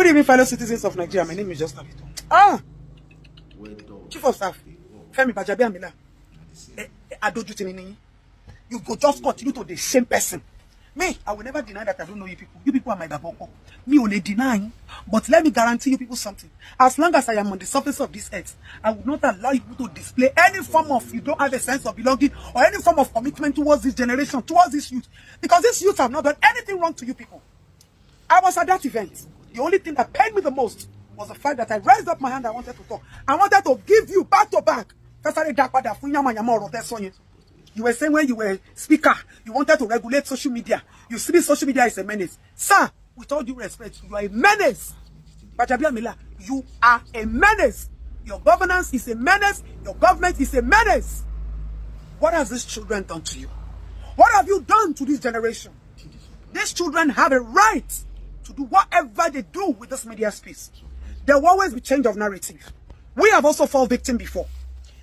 Good evening, fellow citizens of Nigeria. My name is Just Avito. Chief of Staff, Femi Gbajabiamila. You go just continue to the same person. Me, I will never deny that I don't know you people. You people are my baboko. Me only denying. But let me guarantee you people something. As long as I am on the surface of this earth, I will not allow you to display any form of, you don't have a sense of belonging or any form of commitment towards this generation, towards this youth. Because these youth have not done anything wrong to you people. I was at that event. The only thing that pained me the most was the fact that I raised up my hand. I wanted to talk. I wanted to give you back to back. You were saying when you were speaker, you wanted to regulate social media. You see social media is a menace. Sir, with all due respect, you are a menace. Gbajabiamila, you are a menace. Your governance is a menace. Your government is a menace. What has these children done to you? What have you done to this generation? These children have a right to do whatever they do with this media space. There will always be change of narrative. We have also fallen victim before.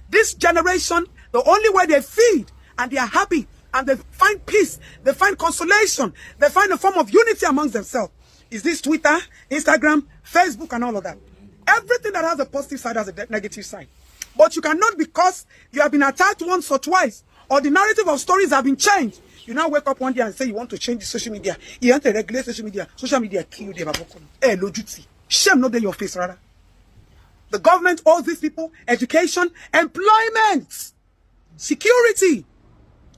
This generation, the only way they feed and they are happy and they find peace, they find consolation, they find a form of unity amongst themselves is this Twitter, Instagram, Facebook, and all of that. Everything that has a positive side has a negative side. But you cannot, because you have been attacked once or twice, or the narrative of stories have been changed. You now wake up one day and say you want to change the social media. You want to regulate social media. Social media kill you. Hey, no duty. Shame not in your face, rather. The government owes these people education, employment, security.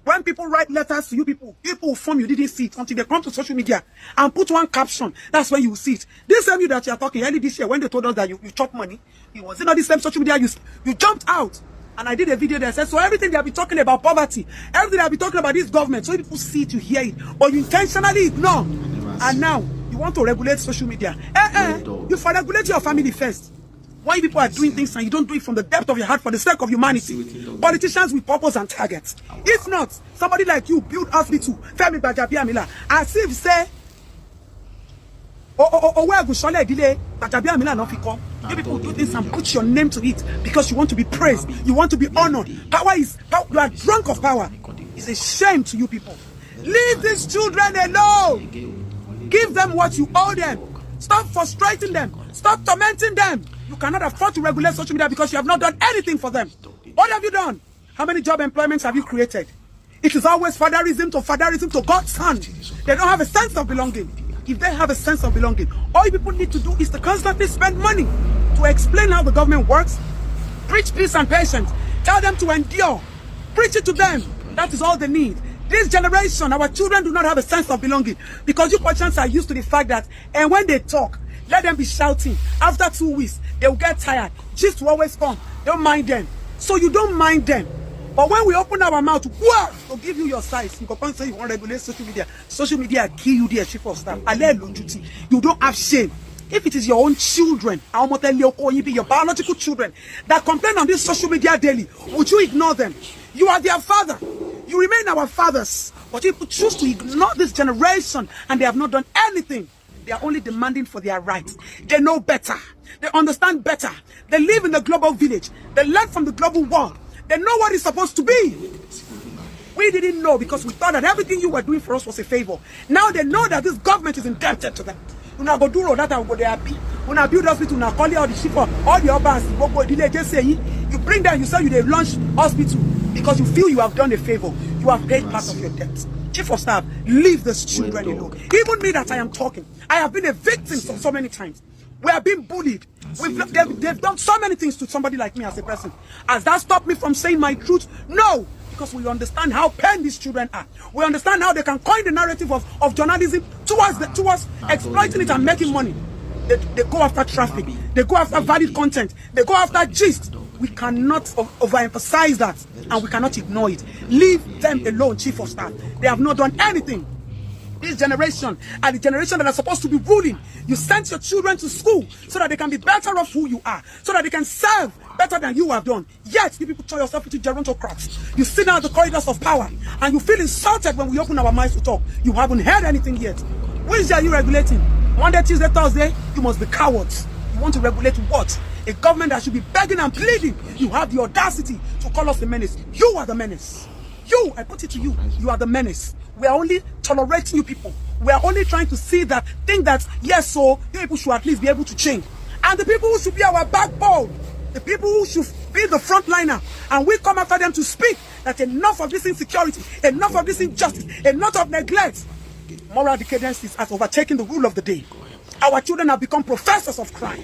When people write letters to you people form you didn't see it until they come to social media and put one caption. That's when you will see it. This same you that you are talking early this year when they told us that you chop money, it was not the same social media you jumped out. And I did a video that said, so everything they have been talking about poverty, everything they have been talking about this government, so people see it, you hear it, but you intentionally ignore. And now, you want to regulate social media. You for regulate your family first. When people are doing things and you don't do it from the depth of your heart for the sake of humanity, politicians with purpose and targets. If not, somebody like you build hospital, Femi Gbajabiamila, as if say, where Gushole delay, Gbajabiamila no fit come. You people do this and put your name to it because you want to be praised, you want to be honored. Power, you are drunk of power. It's a shame to you people. Leave these children alone. Give them what you owe them. Stop frustrating them. Stop tormenting them. You cannot afford to regulate social media because you have not done anything for them. What have you done? How many job employments have you created? It is always fatherism to God's hand. They don't have a sense of belonging. If they have a sense of belonging, all you people need to do is to constantly spend money to explain how the government works, preach peace and patience, tell them to endure, preach it to them. That is all they need. This generation, our children do not have a sense of belonging because you perchance are used to the fact that, and when they talk, let them be shouting. After 2 weeks, they will get tired. Just will always come. Don't mind them. So you don't mind them. But when we open our mouth to give you your size, you can say you want to regulate social media. Social media kill you, dear chief of staff. You don't have shame. If it is your own children, your biological children that complain on this social media daily, would you ignore them? You are their father. You remain our fathers. But if you choose to ignore this generation and they have not done anything, they are only demanding for their rights. They know better. They understand better. They live in the global village. They learn from the global world. They know what it's supposed to be. We didn't know because we thought that everything you were doing for us was a favor. Now they know that this government is indebted to them. Una go do that and go there happy. Una build hospital, una call all the people, all the others, just say you bring them, you say you they launch hospital because you feel you have done a favor. You have paid part of your debt. Chief of staff, leave these children alone. Even me that I am talking, I have been a victim so many times. We have been bullied. They've done so many things to somebody like me as a person. Has that stopped me from saying my truth? No. Because we understand how pain these children are. We understand how they can coin the narrative of journalism towards exploiting it and making money. They go after traffic. They go after valid content. They go after gist. We cannot overemphasize that and we cannot ignore it. Leave them alone, chief of staff. They have not done anything. This generation are the generation that are supposed to be ruling. You sent your children to school so that they can be better off who you are, so that they can serve better than you have done. Yet, you people turn yourself into gerontocrats. You sit down at the corridors of power and you feel insulted when we open our minds to talk. You haven't heard anything yet. Which are you regulating? Monday, Tuesday, Thursday, you must be cowards. You want to regulate what? A government that should be begging and pleading. You have the audacity to call us the menace. You are the menace. You, I put it to you, you are the menace. We are only tolerating you people. We are only trying to think that, yes, so you people should at least be able to change. And the people who should be our backbone, the people who should be the frontliner, and we come after them to speak that enough of this insecurity, enough of this injustice, enough of neglect. Moral decadence has overtaken the rule of the day. Our children have become professors of crime.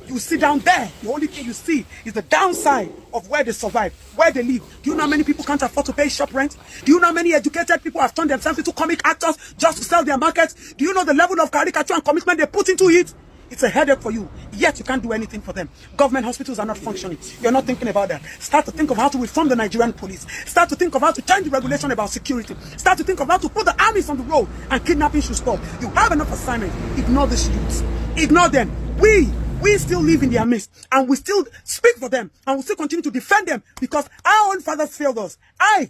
You sit down there, the only thing you see is the downside of where they survive, where they live. Do you know how many people can't afford to pay shop rent? Do you know how many educated people have turned themselves into comic actors just to sell their markets? Do you know the level of caricature and commitment they put into it? It's a headache for you, yet you can't do anything for them. Government hospitals are not functioning. You're not thinking about that. Start to think of how to reform the Nigerian police. Start to think of how to change the regulation about security. Start to think of how to put the armies on the road, and kidnapping should stop. You have enough assignments. Ignore these youths. Ignore them. We still live in their midst, and we still speak for them, and we still continue to defend them, because our own fathers failed us. I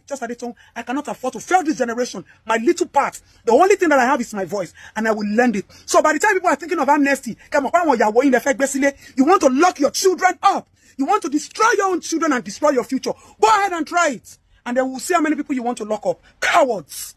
cannot afford to fail this generation. My little part, the only thing that I have is my voice, and I will lend it. So by the time people are thinking of amnesty, you want to lock your children up. You want to destroy your own children and destroy your future. Go ahead and try it, and then we'll see how many people you want to lock up. Cowards.